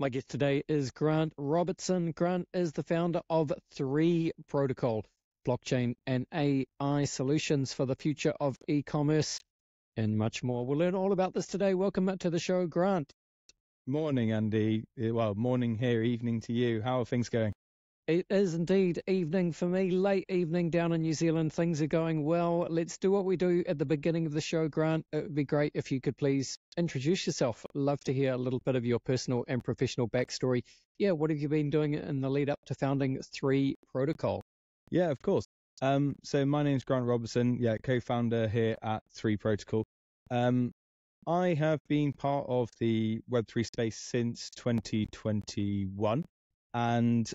My guest today is Grant Robertson. Grant is the founder of 3 Protocol, blockchain and AI solutions for the future of e-commerce and much more. We'll learn all about this today. Welcome to the show, Grant. Morning, Andy. Well, morning here, evening to you. How are things going? It is indeed evening for me, late evening down in New Zealand. Things are going well. Let's do what we do at the beginning of the show, Grant. It would be great if you could please introduce yourself. Love to hear a little bit of your personal and professional backstory. Yeah, what have you been doing in the lead up to founding 3 Protocol? Yeah, of course. So my name's Grant Robertson, co-founder here at 3 Protocol. I have been part of the Web3 space since 2021 and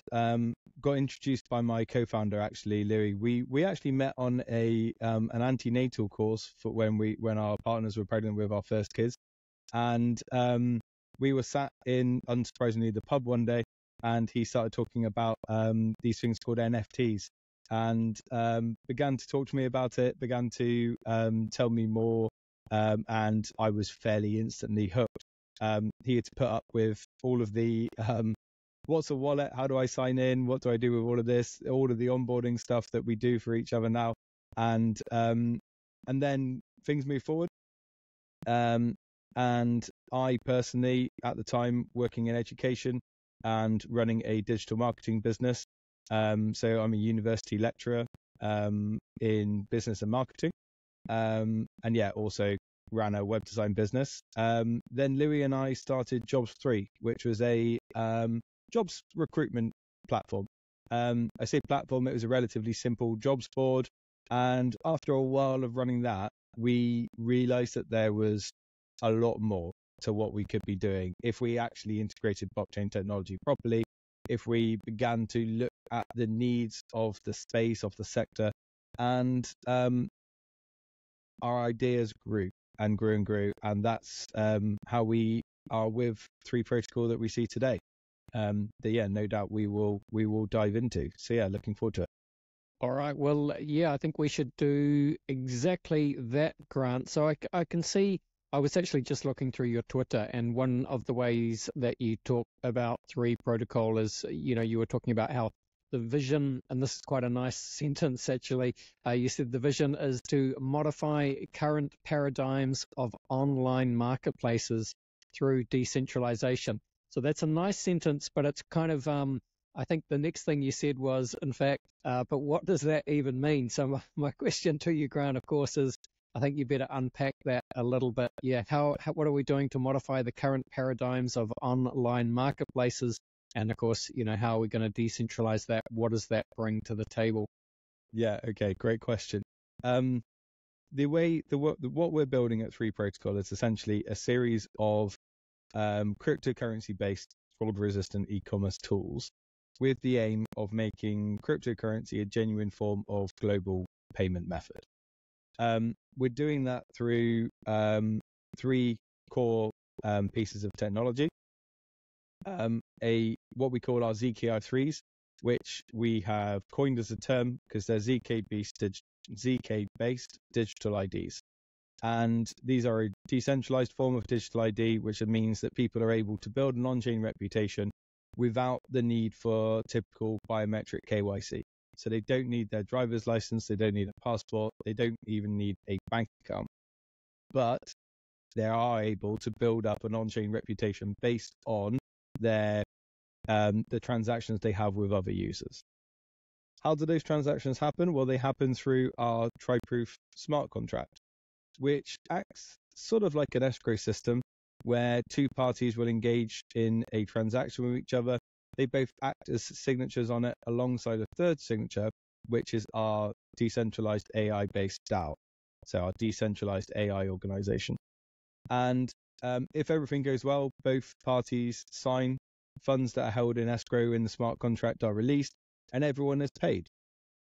got introduced by my co-founder, actually, Louis. We actually met on an antenatal course for when our partners were pregnant with our first kids. And we were sat in, unsurprisingly, the pub one day, and he started talking about these things called NFTs and began to talk to me about it, began to tell me more. And I was fairly instantly hooked. He had to put up with all of the what's a wallet, how do I sign in, what do I do with all of this, all of the onboarding stuff that we do for each other now. And then things move forward. And I personally, at the time, working in education and running a digital marketing business. So I'm a university lecturer in business and marketing. Also ran a web design business. Then Louis and I started Jobs3, which was a jobs recruitment platform. I say platform, it was a relatively simple jobs board. And after a while of running that, we realized that there was a lot more to what we could be doing if we actually integrated blockchain technology properly, if we began to look at the needs of the space, of the sector, and our ideas grew and grew and grew. And that's how we are with 3 Protocol that we see today. No doubt we will dive into. So yeah, looking forward to it. All right. Well, yeah, I think we should do exactly that, Grant. So I can see, I was actually just looking through your Twitter, and one of the ways that you talk about 3 Protocol is, you were talking about how the vision, and this is quite a nice sentence actually, you said the vision is to modify current paradigms of online marketplaces through decentralization. So that's a nice sentence, but it's kind of, I think the next thing you said was, in fact, but what does that even mean? So my question to you, Grant, of course, is I think you better unpack that a little bit. Yeah, what are we doing to modify the current paradigms of online marketplaces? And of course, how are we going to decentralize that? What does that bring to the table? Yeah, okay, great question. What we're building at 3 Protocol is essentially a series of cryptocurrency-based fraud-resistant e-commerce tools with the aim of making cryptocurrency a genuine form of global payment method. We're doing that through 3 core pieces of technology. What we call our ZKI3s, which we have coined as a term because they're ZK-based digital IDs. And these are a decentralized form of digital ID, which means that people are able to build an on-chain reputation without the need for typical biometric KYC. So they don't need their driver's license, they don't need a passport, they don't even need a bank account. But they are able to build up an on-chain reputation based on the transactions they have with other users. How do those transactions happen? Well, they happen through our tri-proof smart contract, which acts sort of like an escrow system where 2 parties will engage in a transaction with each other. They both act as signatures on it alongside a third signature, which is our decentralized AI-based DAO, so our decentralized AI organization. And if everything goes well, both parties sign, funds that are held in escrow in the smart contract are released, and everyone is paid,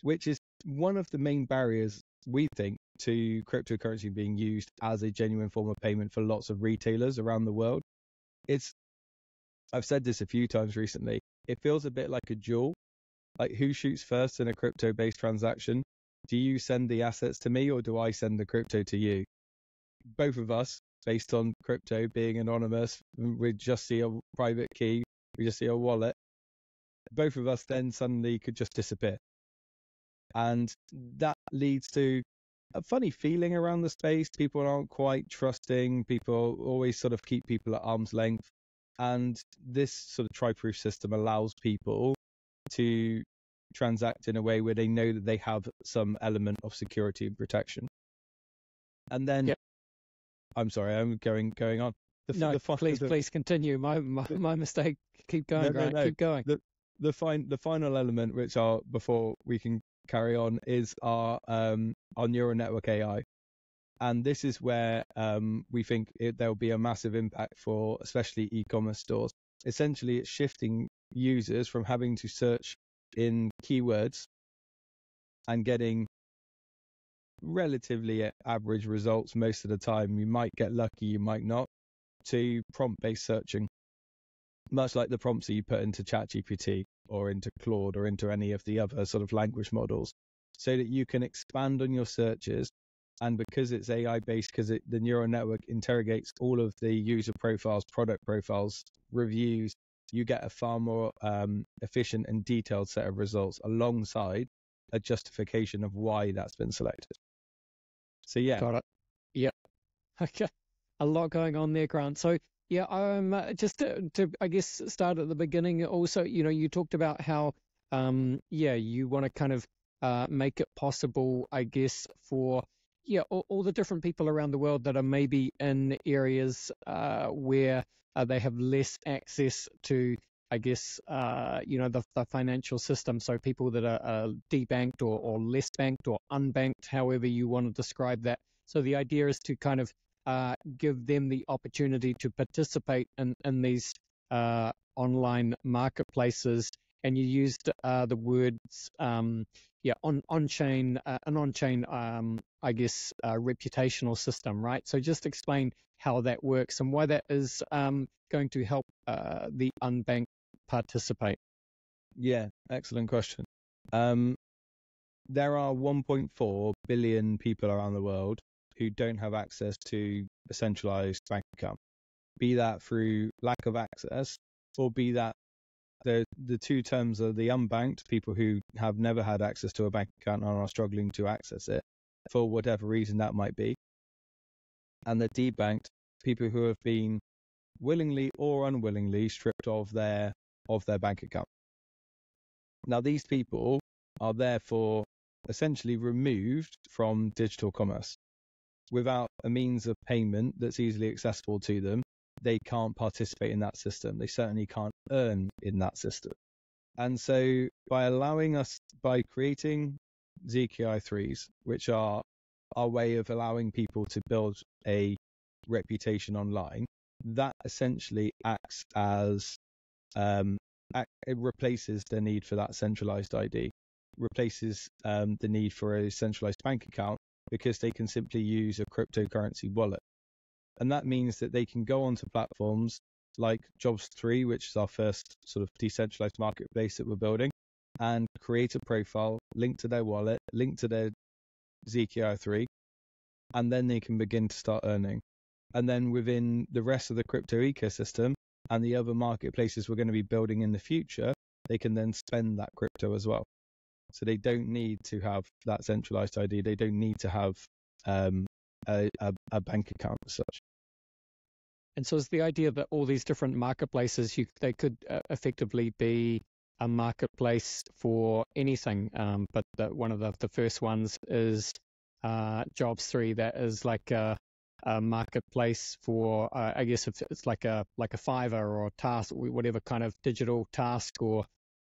which is one of the main barriers, we think, to cryptocurrency being used as a genuine form of payment for lots of retailers around the world. I've said this a few times recently, it feels a bit like a duel. Like, who shoots first in a crypto-based transaction? Do you send the assets to me, or do I send the crypto to you? Both of us based on crypto being anonymous. We just see a private key, we just see a wallet. Both of us then suddenly could just disappear. And that leads to a funny feeling around the space. People aren't quite trusting. People always sort of keep people at arm's length. And this sort of tri-proof system allows people to transact in a way where they know that they have some element of security and protection. And then, Yep. I'm sorry, I'm going on. Please continue. My mistake. Keep going, Grant. Keep going. The final element, which are before we can carry on, is our neural network AI, and this is where we think there'll be a massive impact for especially e-commerce stores. Essentially, it's shifting users from having to search in keywords and getting relatively average results most of the time. You might get lucky, you might not, to prompt-based searching, much like the prompts that you put into ChatGPT or into Claude or into any of the other sort of language models, so that you can expand on your searches. And because it's AI-based, because the neural network interrogates all of the user profiles, product profiles, reviews, you get a far more efficient and detailed set of results alongside a justification of why that's been selected. So yeah. Got it. Yep. Okay. A lot going on there, Grant. So yeah, just to I guess start at the beginning. Also, you talked about how you want to kind of make it possible, I guess, for all the different people around the world that are maybe in areas where they have less access to, I guess, the financial system. So people that are debanked or less banked or unbanked, however you want to describe that. So the idea is to kind of give them the opportunity to participate in these online marketplaces. And you used the words, on-chain, an on-chain, I guess, reputational system, right? So just explain how that works and why that is going to help the unbanked participate. Yeah, excellent question. There are 1.4 billion people around the world who don't have access to a centralized bank account, be that through lack of access, or be that the two terms are the unbanked, people who have never had access to a bank account and are struggling to access it for whatever reason that might be, and the debanked, people who have been willingly or unwillingly stripped of their bank account. Now, these people are therefore essentially removed from digital commerce. Without a means of payment that's easily accessible to them, they can't participate in that system. They certainly can't earn in that system. And so by creating ZKI3s, which are our way of allowing people to build a reputation online, that essentially acts as, it replaces the need for that centralized ID, replaces the need for a centralized bank account, because they can simply use a cryptocurrency wallet. And that means that they can go onto platforms like Jobs3, which is our first sort of decentralized marketplace that we're building, and create a profile, link to their wallet, link to their ZKI3, and then they can begin to start earning. And then within the rest of the crypto ecosystem and the other marketplaces we're going to be building in the future, they can then spend that crypto as well. So they don't need to have that centralized ID. They don't need to have a bank account as such. And so is the idea that all these different marketplaces, they could effectively be a marketplace for anything, but one of the first ones is Jobs3, that is like a marketplace for, I guess if it's like a Fiverr or task, whatever kind of digital task or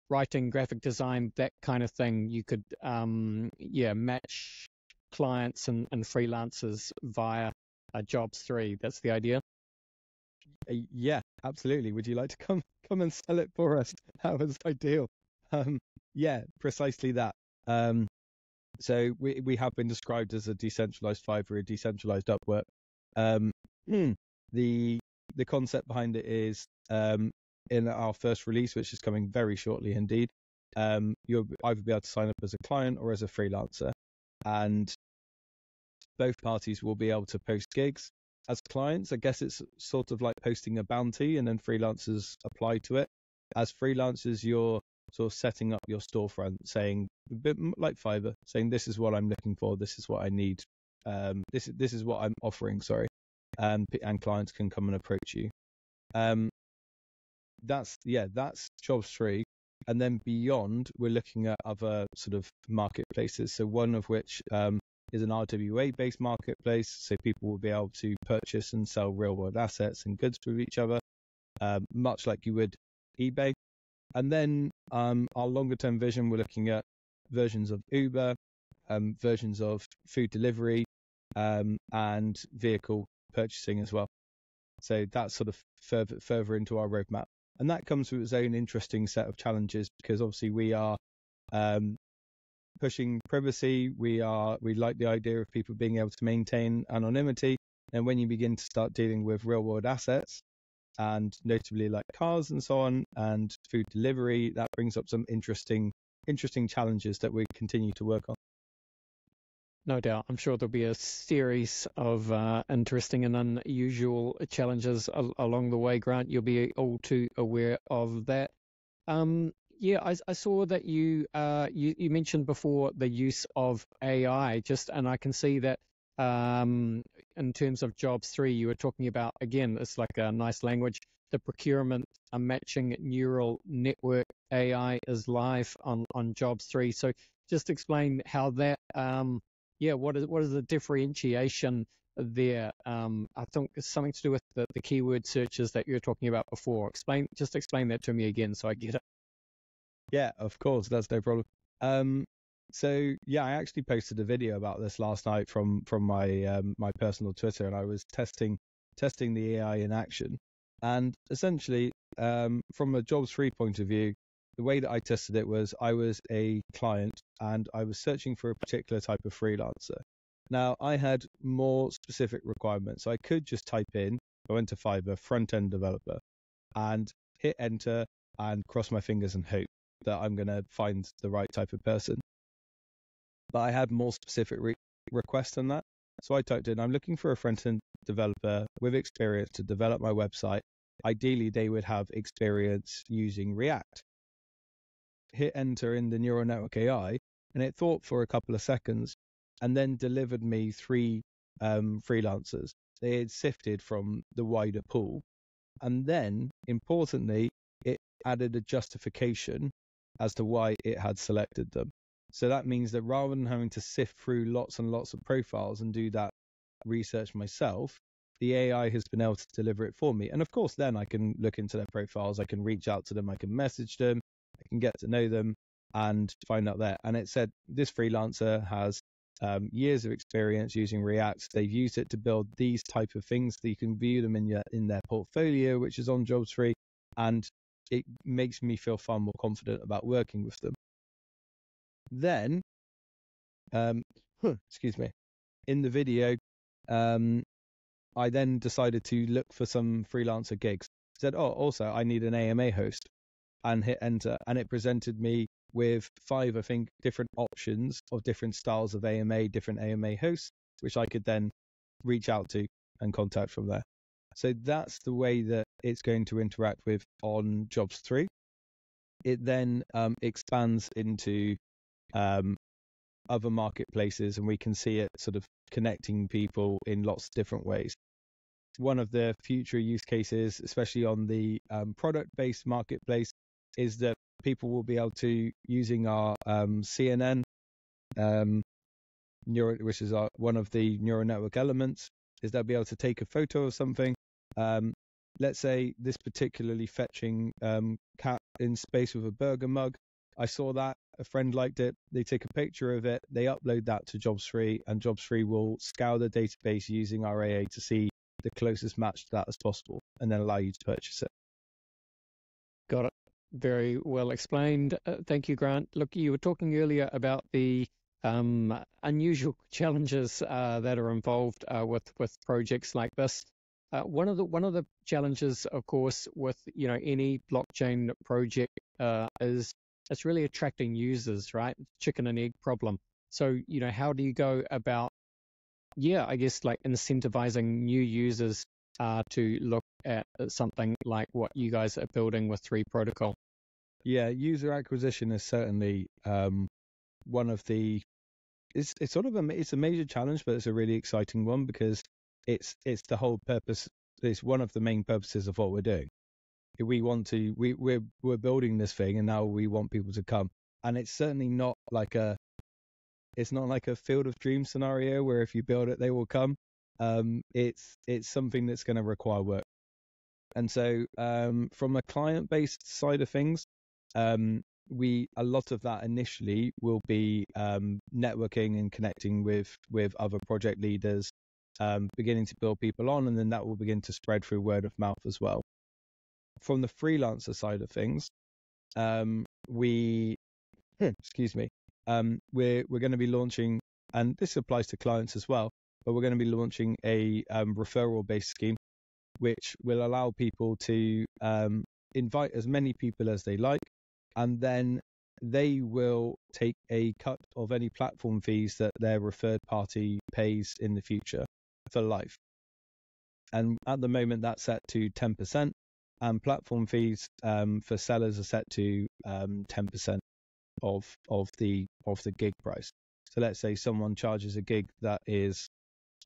writing, graphic design, that kind of thing. You could match clients and freelancers via Jobs3. That's the idea. Yeah, absolutely. Would you like to come and sell it for us? That was ideal. Yeah, precisely that. So we have been described as a decentralized Fiverr, a decentralized Upwork. The concept behind it is in our first release, which is coming very shortly indeed, you'll either be able to sign up as a client or as a freelancer, and both parties will be able to post gigs as clients, I guess it's sort of like posting a bounty and then freelancers apply to it. As freelancers, you're sort of setting up your storefront, saying a bit like Fiverr, saying this is what I'm looking for, this is what I need, this is what I'm offering, sorry, and clients can come and approach you. That's jobs free. And then beyond, we're looking at other sort of marketplaces. So one of which is an RWA-based marketplace. So people will be able to purchase and sell real-world assets and goods with each other, much like you would eBay. And then our longer-term vision, we're looking at versions of Uber, versions of food delivery, and vehicle purchasing as well. So that's sort of further into our roadmap. And that comes with its own interesting set of challenges, because obviously we are pushing privacy. We like the idea of people being able to maintain anonymity. And when you begin to start dealing with real world assets, and notably like cars and so on, and food delivery, that brings up some interesting challenges that we continue to work on. No doubt. I'm sure there'll be a series of interesting and unusual challenges along the way, Grant. You'll be all too aware of that. I saw that you mentioned before the use of AI, and I can see that in terms of Jobs 3, you were talking about, again, it's like a nice language, the procurement, a matching neural network AI is live on Jobs 3. So just explain how that what is the differentiation there? I think it's something to do with the keyword searches that you were talking about before. Explain that to me again so I get it. Yeah, of course, that's no problem. So yeah, I actually posted a video about this last night from my my personal Twitter, and I was testing the AI in action. And essentially, from a Jobs 3 point of view, the way that I tested it was I was a client and I was searching for a particular type of freelancer. Now, I had more specific requirements. So I could just go into Fiverr, front-end developer, and hit enter and cross my fingers and hope that I'm going to find the right type of person. But I had more specific requests than that. So I typed in, I'm looking for a front-end developer with experience to develop my website. Ideally, they would have experience using React. Hit enter in the neural network AI, and it thought for a couple of seconds and then delivered me 3 freelancers. They had sifted from the wider pool. And then, importantly, it added a justification as to why it had selected them. So that means that rather than having to sift through lots and lots of profiles and do that research myself, the AI has been able to deliver it for me. And of course, then I can look into their profiles, I can reach out to them, I can message them, I can get to know them and find out there. And it said this freelancer has years of experience using React. They've used it to build these type of things. So you can view them in their portfolio, which is on Jobs 3. And it makes me feel far more confident about working with them. Then, excuse me, in the video, I then decided to look for some freelancer gigs. I said, also, I need an AMA host, and hit enter. And it presented me with 5, I think, different options of different styles of AMA, different AMA hosts, which I could then reach out to and contact from there. So that's the way that it's going to interact with on Jobs 3. It then expands into other marketplaces, and we can see it sort of connecting people in lots of different ways. One of the future use cases, especially on the product-based marketplace, is that people will be able to, using our CNN, which is one of the neural network elements, is they'll be able to take a photo of something. Let's say this particularly fetching cat in space with a burger mug. I saw that, a friend liked it, they take a picture of it, they upload that to Jobs 3, and Jobs 3 will scour the database using our AA to see the closest match to that as possible, and then allow you to purchase it. Got it. Very well explained. Thank you, Grant. Look, you were talking earlier about the unusual challenges that are involved with projects like this. One of the challenges, of course, with any blockchain project is it's really attracting users, right? Chicken and egg problem. So how do you go about yeah, I guess like incentivizing new users to look at something like what you guys are building with 3 Protocol. Yeah, user acquisition is certainly one of the it's sort of it's a major challenge, but it's a really exciting one because it's the whole purpose. It's one of the main purposes of what we're doing. We're building this thing, and now we want people to come. And it's certainly not like a field of dreams scenario where if you build it they will come. It's something that's going to require work. And so from a client-based side of things, a lot of that initially will be networking and connecting with other project leaders, beginning to build people on, and then that will begin to spread through word of mouth as well. From the freelancer side of things, we're going to be launching, and this applies to clients as well, but we're going to be launching a referral-based scheme, which will allow people to invite as many people as they like, and then they will take a cut of any platform fees that their referred party pays in the future for life. And at the moment, that's set to 10%, and platform fees for sellers are set to 10% of the gig price. So let's say someone charges a gig that is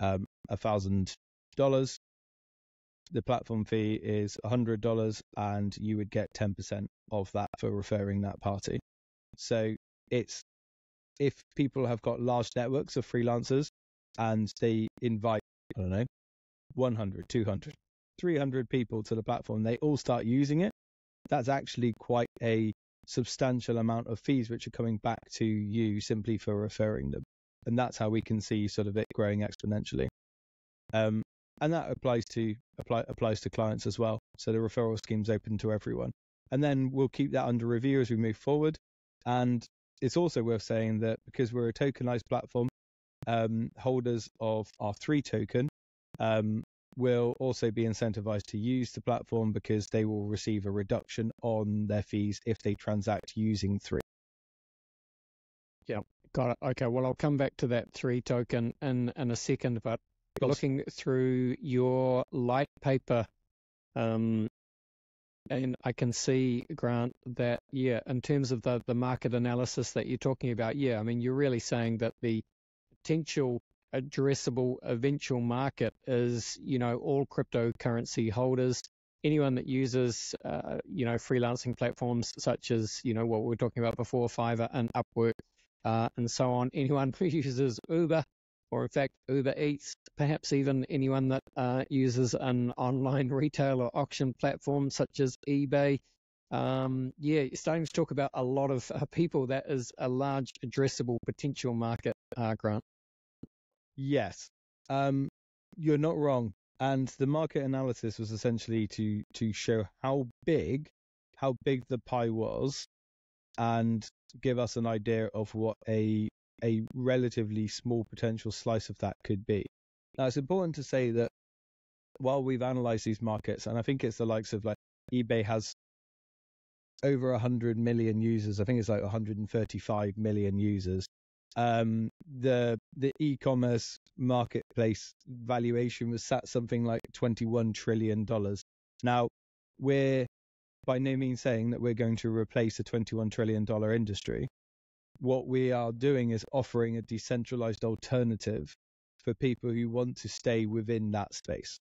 $1,000. The platform fee is $100, and you would get 10% of that for referring that party. So it's if people have got large networks of freelancers and they invite, I don't know, 100, 200, 300 people to the platform, they all start using it. That's actually quite a substantial amount of fees which are coming back to you simply for referring them. And that's how we can see sort of it growing exponentially. And that applies to clients as well. So the referral scheme's open to everyone. And then we'll keep that under review as we move forward. And it's also worth saying that because we're a tokenized platform, holders of our 3 token will also be incentivized to use the platform because they will receive a reduction on their fees if they transact using 3. Yeah, got it. Okay, well, I'll come back to that 3 token in a second, but looking through your light paper, and I can see, Grant, that, yeah, in terms of the market analysis that you're talking about, yeah, I mean, you're really saying that the potential addressable eventual market is, all cryptocurrency holders, anyone that uses, freelancing platforms such as, what we were talking about before, Fiverr and Upwork, and so on, anyone who uses Uber, or in fact, Uber Eats, perhaps even anyone that uses an online retail or auction platform such as eBay. You're starting to talk about a lot of people. That is a large addressable potential market, Grant. Yes, you're not wrong. And the market analysis was essentially to show how big the pie was, and give us an idea of what a relatively small potential slice of that could be. Now, it's important to say that while we've analyzed these markets, and I think it's the likes of like eBay has over 100 million users. I think it's like 135 million users. The e-commerce marketplace valuation was at something like $21 trillion. Now, we're by no means saying that we're going to replace a $21 trillion industry. What we are doing is offering a decentralized alternative for people who want to stay within that space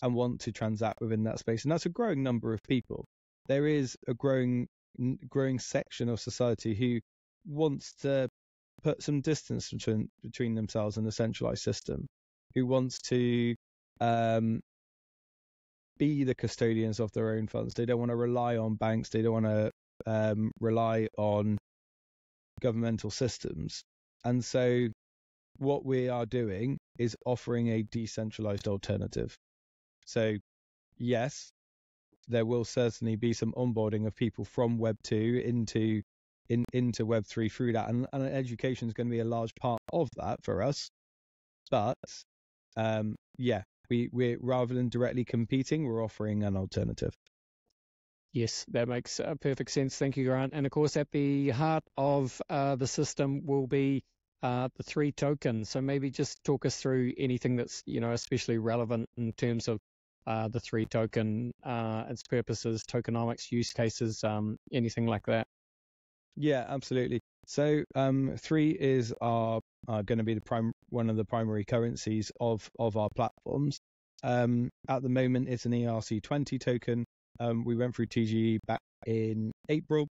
and want to transact within that space. And that's a growing number of people. There is a growing section of society who wants to put some distance between themselves and the centralized system, who wants to be the custodians of their own funds. They don't want to rely on banks. They don't want to rely on governmental systems. And so what we are doing is offering a decentralized alternative. So yes, there will certainly be some onboarding of people from Web 2 into Web 3 through that, and education is going to be a large part of that for us. But we're rather than directly competing, we're offering an alternative. Yes, that makes perfect sense. Thank you, Grant. And of course, at the heart of the system will be the three tokens. So maybe just talk us through anything that's, especially relevant in terms of the three token, its purposes, tokenomics, use cases, anything like that. Yeah, absolutely. So three is going to be one of the primary currencies of our platforms. At the moment, it's an ERC20 token. We went through TGE back in April.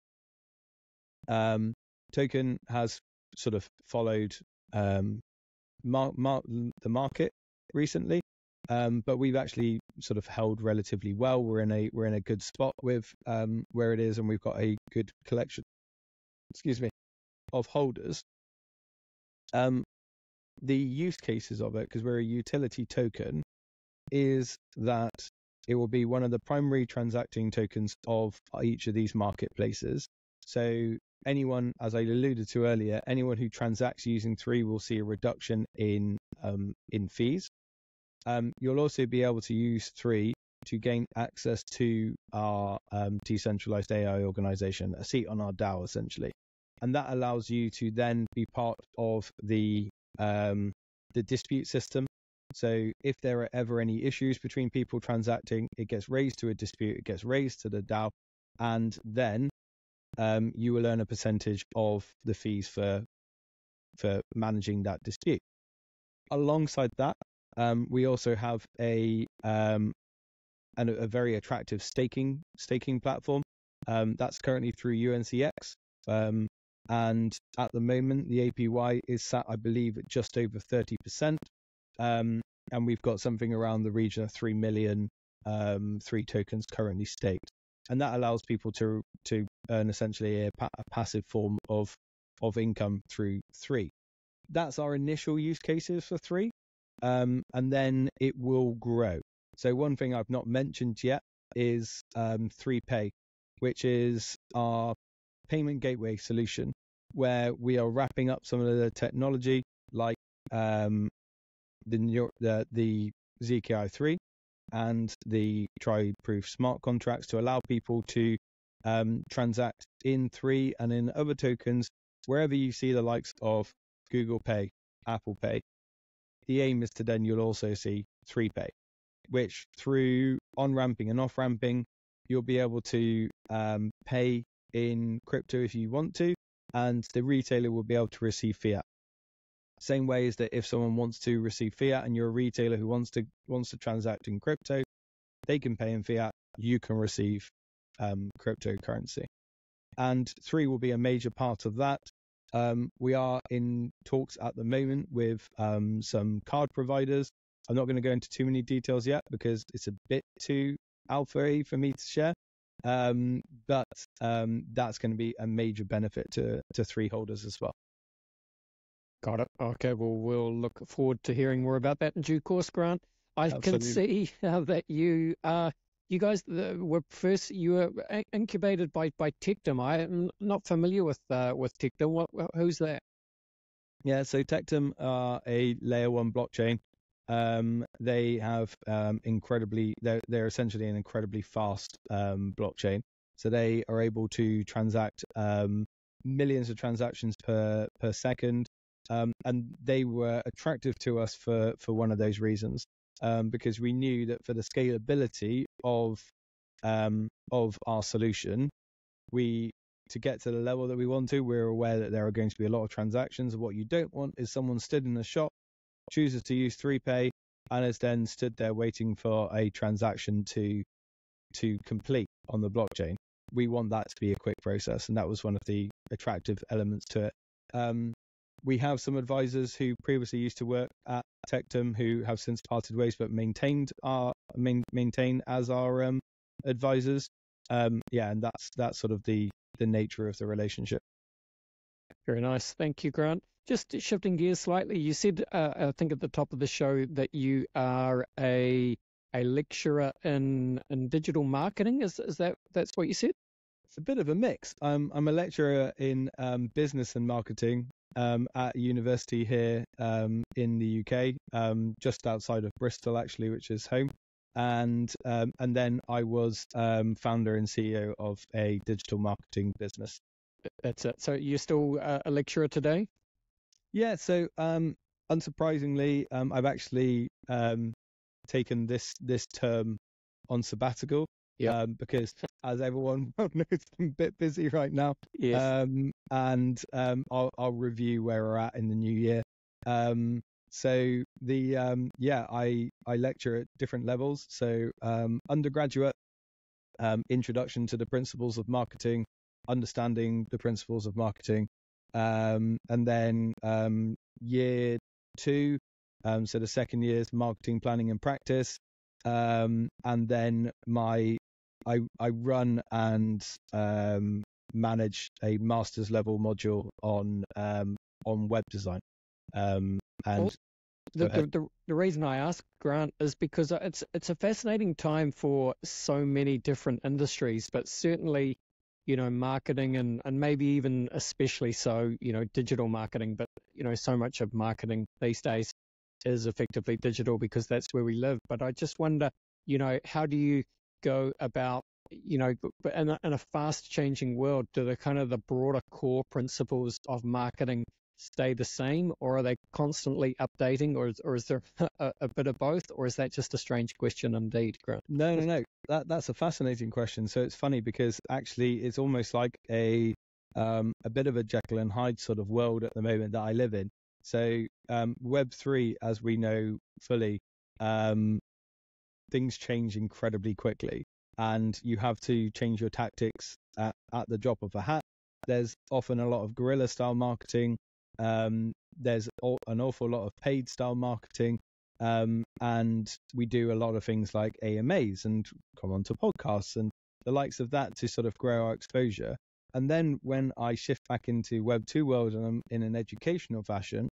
Token has sort of followed the market recently, but we've actually sort of held relatively well. We're in a good spot with where it is, and we've got a good collection, of holders. The use cases of it, because we're a utility token, is that it will be one of the primary transacting tokens of each of these marketplaces. So anyone, as I alluded to earlier, anyone who transacts using three will see a reduction in fees. You'll also be able to use three to gain access to our decentralized AI organization, a seat on our DAO essentially. And that allows you to then be part of the dispute system. So if there are ever any issues between people transacting, it gets raised to a dispute, it gets raised to the DAO, and then you will earn a percentage of the fees for managing that dispute. Alongside that, we also have a very attractive staking platform. That's currently through UNCX. And at the moment, the APY is sat, I believe, at just over 30%. And we've got something around the region of 3 million three tokens currently staked. And that allows people to earn essentially a passive form of income through three. That's our initial use cases for three. And then it will grow. So one thing I've not mentioned yet is 3Pay, which is our payment gateway solution, where we are wrapping up some of the technology like the ZKI3 and the try-proof smart contracts to allow people to transact in three and in other tokens wherever you see the likes of Google Pay, Apple Pay. The aim is to then you'll also see 3Pay, which through on-ramping and off-ramping, you'll be able to pay in crypto if you want to, and the retailer will be able to receive fiat. Same way as that if someone wants to receive fiat and you're a retailer who wants to transact in crypto, they can pay in fiat, you can receive cryptocurrency. And three will be a major part of that. We are in talks at the moment with some card providers. I'm not going to go into too many details yet because it's a bit too alpha-y for me to share. But that's going to be a major benefit to three holders as well. Got it. Okay, well, we'll look forward to hearing more about that in due course, Grant. I can see that you were incubated by Tectum. I'm not familiar with Tectum. Who's that? Yeah, so Tectum are a layer one blockchain. They have they're essentially an incredibly fast blockchain. So they are able to transact millions of transactions per second. And they were attractive to us for one of those reasons, because we knew that for the scalability of our solution, to get to the level that we want to, we're aware that there are going to be a lot of transactions. What you don't want is someone stood in the shop, chooses to use 3Pay, and is then stood there waiting for a transaction to complete on the blockchain. We want that to be a quick process, and that was one of the attractive elements to it. We have some advisors who previously used to work at Tectum who have since parted ways, but maintain as our advisors. And that's sort of the nature of the relationship. Very nice. Thank you, Grant. Just shifting gears slightly, you said, I think at the top of the show, that you are a lecturer in digital marketing. That's what you said? It's a bit of a mix. I'm a lecturer in business and marketing at a university here in the UK, just outside of Bristol, actually, which is home. And then I was founder and CEO of a digital marketing business. That's it. So you're still a lecturer today? Yeah, so unsurprisingly, I've actually taken this term on sabbatical, Yep. because as everyone well knows, I'm a bit busy right now. Yes. And I'll review where we're at in the new year. So I lecture at different levels. So undergraduate, introduction to the principles of marketing, understanding the principles of marketing, and then year two, so the second year is marketing planning and practice, and then I run and manage a master's level module on web design. And Well, go ahead. the reason I ask, Grant, is because it's a fascinating time for so many different industries, but certainly, marketing and maybe even especially so, digital marketing, but so much of marketing these days is effectively digital because that's where we live. But I just wonder, how do you go about, but in a fast changing world, do the kind of the broader core principles of marketing stay the same, or are they constantly updating, or is there a bit of both, or is that just a strange question indeed, Grant? No. That's a fascinating question. So it's funny because actually it's almost like a bit of a Jekyll and Hyde sort of world at the moment that I live in. So Web3, as we know fully, things change incredibly quickly, and you have to change your tactics at the drop of a hat. There's often a lot of guerrilla style marketing. There's an awful lot of paid style marketing. And we do a lot of things like AMAs and come on to podcasts and the likes of that to sort of grow our exposure. And then when I shift back into Web 2 world and I'm in an educational fashion,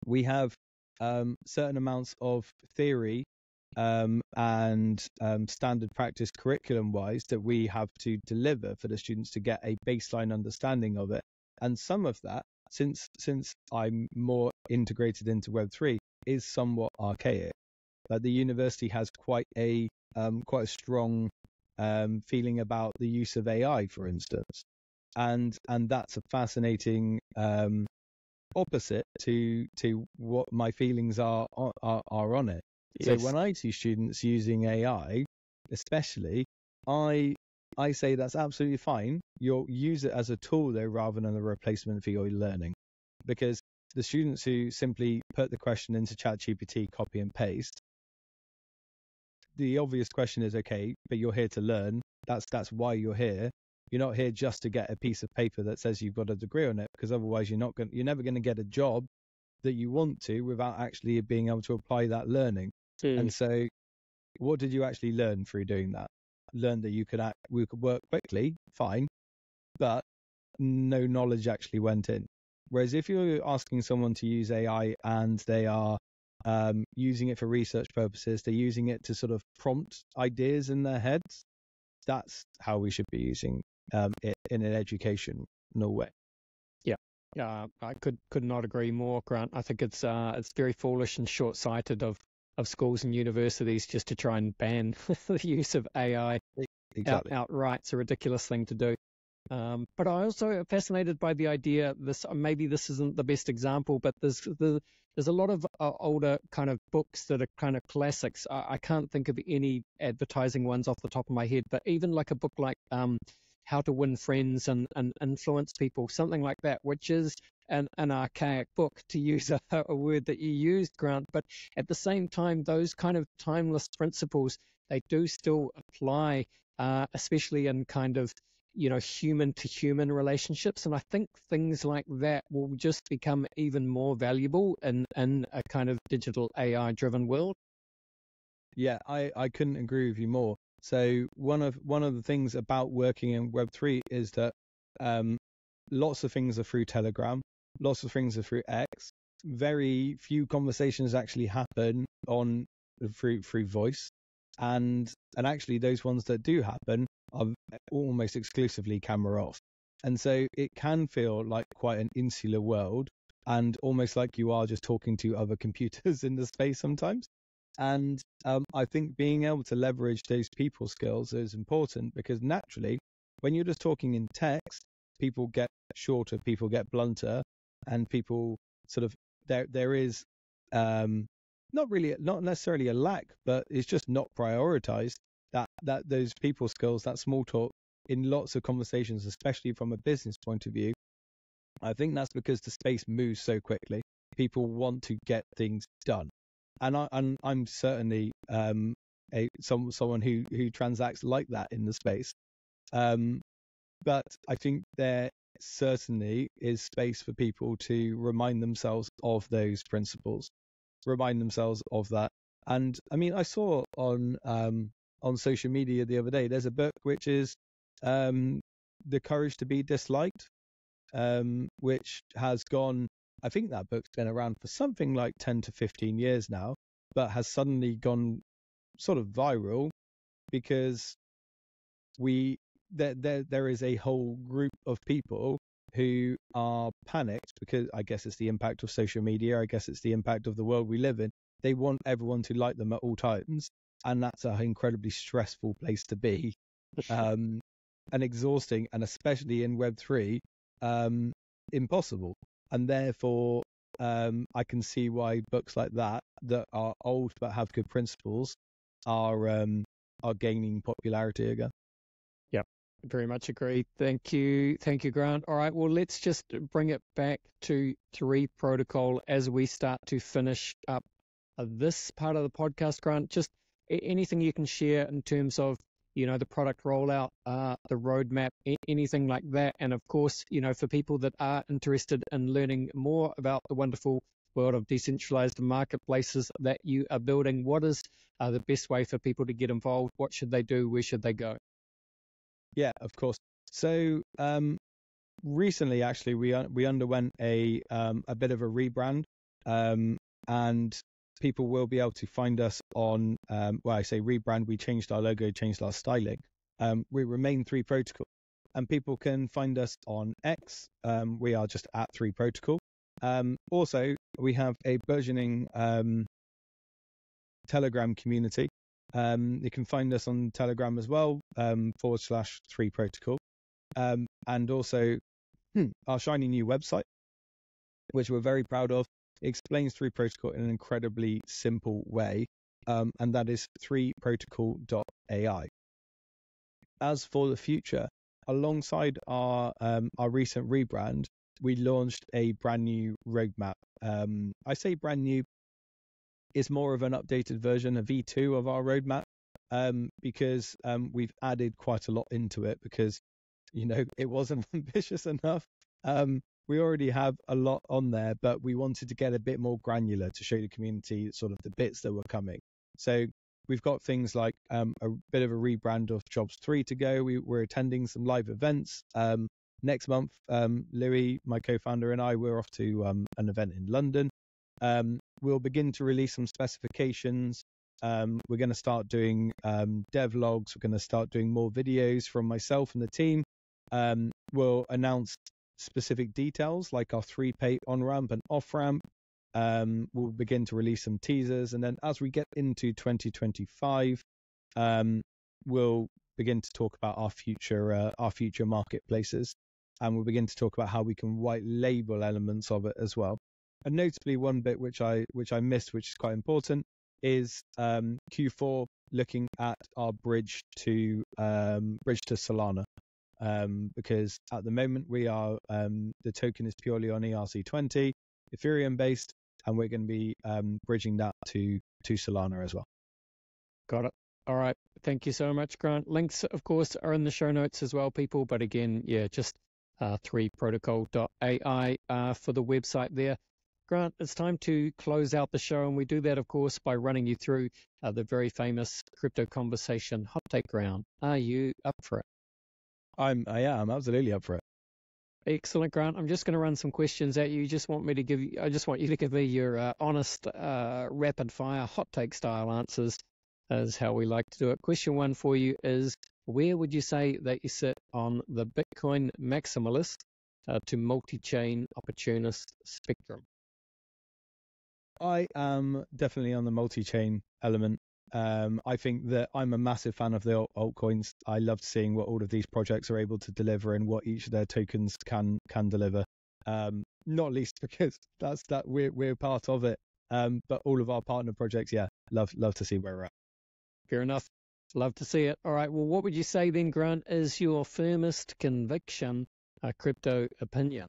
we have certain amounts of theory and standard practice curriculum wise that we have to deliver for the students to get a baseline understanding of it. And some of that, since I'm more integrated into Web3, is somewhat archaic. Like the university has quite a strong feeling about the use of AI, for instance, and that's a fascinating opposite to what my feelings are on it. So Yes. when I see students using AI, especially, I say that's absolutely fine. You'll use it as a tool though, rather than a replacement for your learning, because the students who simply put the question into ChatGPT, copy and paste, the obvious question is, okay, but you're here to learn. That's why you're here. You're not here just to get a piece of paper that says you've got a degree on it, because otherwise you're never going to get a job that you want to without actually being able to apply that learning. Mm. And so what did you actually learn through doing that? Learn that we could work quickly, fine, but no knowledge actually went in. Whereas if you're asking someone to use AI and they are using it for research purposes, they're using it to sort of prompt ideas in their heads, that's how we should be using it in an educational way. Yeah, I could not agree more, Grant. I think it's very foolish and short-sighted of schools and universities just to try and ban the use of AI Exactly. outright. It's a ridiculous thing to do. But I also am fascinated by the idea. Maybe this isn't the best example, but there's a lot of older kind of books that are kind of classics. I can't think of any advertising ones off the top of my head, but even like a book like How to Win Friends and Influence People, something like that, which is an archaic book, to use a word that you used, Grant. But at the same time, those kind of timeless principles, they do still apply, especially in kind of human to human relationships. And I think things like that will just become even more valuable in a kind of digital AI driven world. Yeah, I couldn't agree with you more. So one of the things about working in Web3 is that lots of things are through Telegram, lots of things are through X. Very few conversations actually happen on through voice, and actually those ones that do happen are almost exclusively camera off. And so it can feel like quite an insular world, and almost like you are just talking to other computers in the space sometimes. And I think being able to leverage those people skills is important, because naturally, when you're just talking in text, people get shorter, people get blunter, and people sort of there is not necessarily a lack, but it's just not prioritized. That those people skills, that small talk in lots of conversations, especially from a business point of view. I think that's because the space moves so quickly. People want to get things done, and I'm certainly someone who transacts like that in the space. But I think there certainly is space for people to remind themselves of those principles, remind themselves of that. And I mean, I saw on social media the other day, there's a book which is The Courage to Be Disliked, which has gone, I think that book's been around for something like 10 to 15 years now, but has suddenly gone sort of viral because there is a whole group of people who are panicked because I guess it's the impact of social media. I guess it's the impact of the world we live in. They want everyone to like them at all times. And that's an incredibly stressful place to be, and exhausting, and especially in Web3, impossible. And therefore, I can see why books like that are old but have good principles are gaining popularity again. Yep, very much agree. Thank you, Grant. All right, well, let's just bring it back to 3 Protocol as we start to finish up this part of the podcast. Grant, just anything you can share in terms of, the product rollout, the roadmap, anything like that. And of course, for people that are interested in learning more about the wonderful world of decentralized marketplaces that you are building, what is the best way for people to get involved? What should they do? Where should they go? Yeah, of course. So recently, actually, we underwent a bit of a rebrand, and people will be able to find us on, I say rebrand, we changed our logo, changed our styling. We remain 3 Protocol, and people can find us on X. We are just at 3 Protocol. Also, we have a burgeoning Telegram community. You can find us on Telegram as well, /3 Protocol. And also our shiny new website, which we're very proud of. It explains 3 Protocol in an incredibly simple way, and that is 3protocol.ai. As for the future, alongside our recent rebrand, we launched a brand new roadmap. I say brand new, it's more of an updated version, a V2 of our roadmap, because we've added quite a lot into it because, it wasn't ambitious enough. We already have a lot on there, but we wanted to get a bit more granular to show the community sort of the bits that were coming. So we've got things like a bit of a rebrand of Jobs 3 to go. We're attending some live events. Next month, Louis, my co-founder, and I, we're off to an event in London. We'll begin to release some specifications. We're going to start doing devlogs. We're going to start doing more videos from myself and the team. We'll announce specific details like our 3-pay on-ramp and off-ramp. We'll begin to release some teasers. And then as we get into 2025, we'll begin to talk about our future marketplaces. And we'll begin to talk about how we can white label elements of it as well. And notably, one bit which I missed, which is quite important, is Q4 looking at our bridge to Solana, because at the moment we are the token is purely on ERC20, Ethereum based, and we're going to be bridging that to Solana as well. Got it. All right. Thank you so much, Grant. Links, of course, are in the show notes as well, people. But again, just 3protocol.ai for the website there. Grant, it's time to close out the show, and we do that, of course, by running you through the very famous Crypto Conversation hot take round. Are you up for it? I'm absolutely up for it. Excellent, Grant. I'm just going to run some questions at you. I just want you to give me your honest, rapid fire, hot take style answers, is how we like to do it. Question 1 for you is, where would you say that you sit on the Bitcoin maximalist to multi-chain opportunist spectrum? I am definitely on the multi-chain element. I think that I'm a massive fan of the altcoins. I love seeing what all of these projects are able to deliver and what each of their tokens can deliver. not least because that we're part of it. But all of our partner projects, yeah, love to see where we're at. Fair enough. Love to see it. All right. Well, what would you say then, Grant, is your firmest conviction, crypto opinion?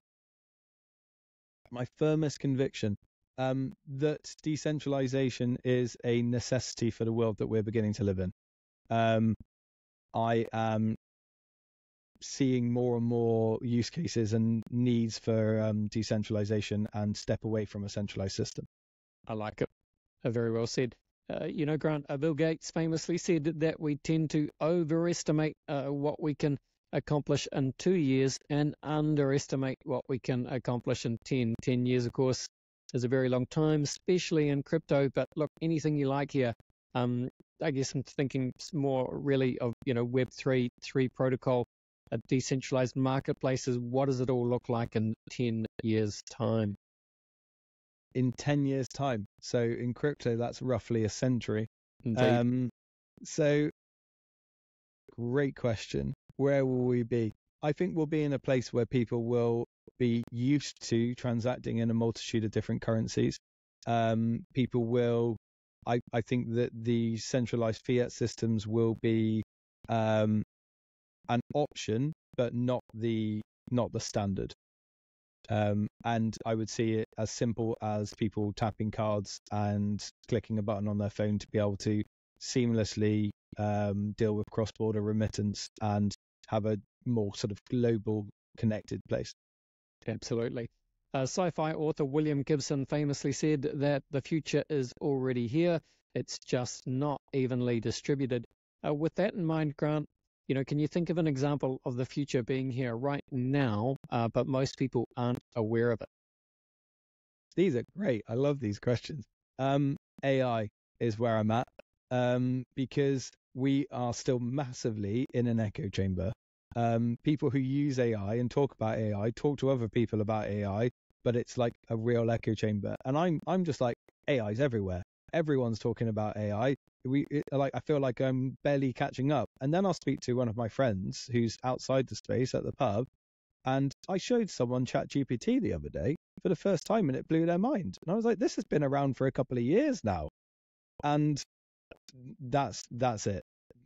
My firmest conviction that decentralization is a necessity for the world that we're beginning to live in. I am seeing more and more use cases and needs for decentralization and step away from a centralized system. I like it. Very well said. Grant, Bill Gates famously said that we tend to overestimate what we can accomplish in 2 years and underestimate what we can accomplish in 10. 10 years, of course, is a very long time, especially in crypto. But look, anything you like here. I guess I'm thinking more really of, Web3 protocol, decentralized marketplaces. What does it all look like in 10 years' time? In 10 years' time. So in crypto, that's roughly a century. Indeed. So great question. Where will we be? I think we'll be in a place where people will be used to transacting in a multitude of different currencies. People will, I think that the centralized fiat systems will be an option, but not the standard. And I would see it as simple as people tapping cards and clicking a button on their phone to be able to seamlessly deal with cross-border remittance and have a more sort of global connected place. Absolutely. Sci-fi author William Gibson famously said that the future is already here. It's just not evenly distributed. With that in mind, Grant, can you think of an example of the future being here right now, but most people aren't aware of it? These are great. I love these questions. AI is where I'm at because we are still massively in an echo chamber. People who use AI and talk about AI talk to other people about AI, but it's like a real echo chamber. And I'm just like, AI's everywhere. Everyone's talking about AI. I feel like I'm barely catching up. And then I'll speak to one of my friends who's outside the space at the pub, and I showed someone ChatGPT the other day for the first time, and it blew their mind. And I was like, this has been around for a couple of years now, and that's it.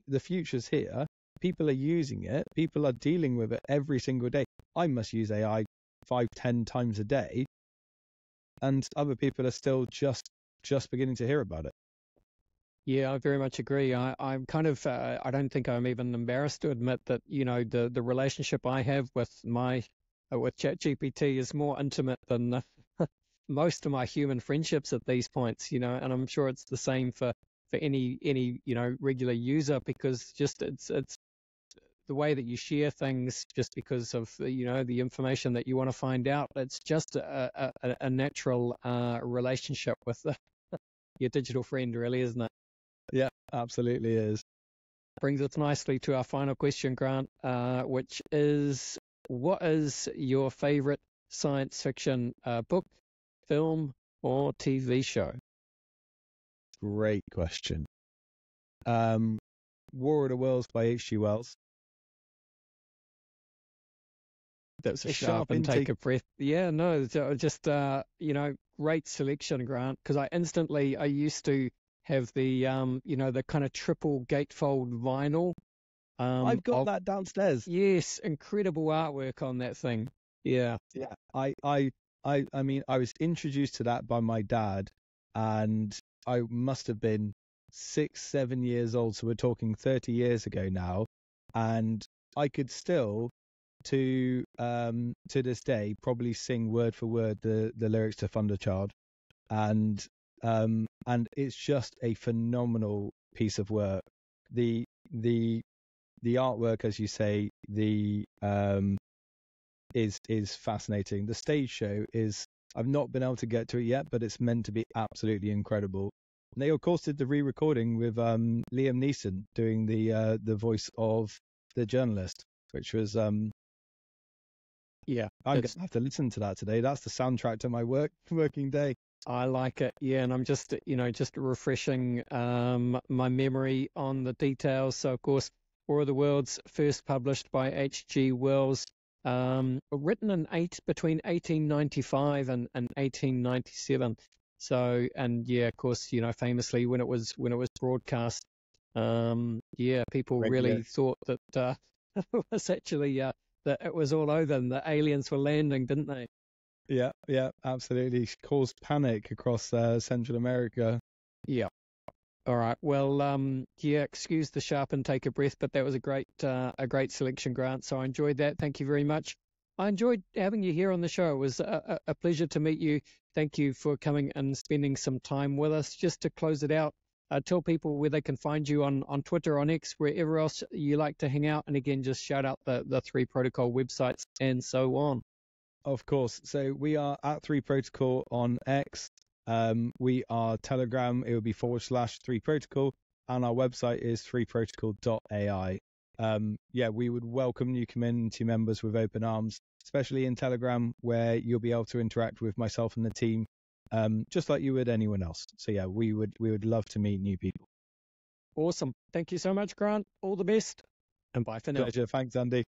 The future's here. People are using it. People are dealing with it every single day. I must use AI 5-10 times a day, and other people are still just beginning to hear about it. Yeah, I very much agree. I'm kind of, I don't think I'm even embarrassed to admit that, the relationship I have with with ChatGPT is more intimate than most of my human friendships at these points, and I'm sure it's the same for any, regular user, because just it's the way that you share things, just because of, the information that you want to find out. It's just a natural relationship with your digital friend, really, isn't it? Yeah, absolutely is. Brings us nicely to our final question, Grant, which is, what is your favorite science fiction book, film, or TV show? Great question. War of the Worlds by H.G. Wells. That's a sharp intake of breath. Yeah, no, just, great selection, Grant, because I used to have the, the kind of triple gatefold vinyl. I've got that downstairs. Yes, incredible artwork on that thing. Yeah. Yeah. I mean, I was introduced to that by my dad, and I must have been 6-7 years old. So we're talking 30 years ago now, and I could still, to this day, probably sing word for word the lyrics to Thunderchild, and it's just a phenomenal piece of work. The artwork, as you say, is fascinating. The stage show is, I've not been able to get to it yet, but it's meant to be absolutely incredible. And they of course did the re-recording with Liam Neeson doing the voice of the journalist, which was yeah. I'm gonna have to listen to that today. That's the soundtrack to my working day. I like it. Yeah, and I'm just refreshing my memory on the details. So of course, War of the Worlds, first published by H.G. Wells, written between 1895 and 1897. So, and yeah, of course, famously when it was broadcast, people Radio. really thought that it was actually that it was all over and the aliens were landing, didn't they? Yeah, absolutely. Caused panic across Central America. Yeah. All right. Well, excuse the sharp and take a breath, but that was a great selection, Grant. So I enjoyed that. Thank you very much. I enjoyed having you here on the show. It was a pleasure to meet you. Thank you for coming and spending some time with us. Just to close it out, tell people where they can find you on Twitter, on X, wherever else you like to hang out. And again, just shout out the 3 Protocol websites and so on. Of course. So we are at 3 Protocol on X. We are Telegram. It would be /3 Protocol. And our website is 3protocol.ai. We would welcome new community members with open arms, especially in Telegram, where you'll be able to interact with myself and the team, just like you would anyone else. So yeah, we would love to meet new people. Awesome. Thank you so much, Grant. All the best, and bye for now. Pleasure. Thanks, Andy.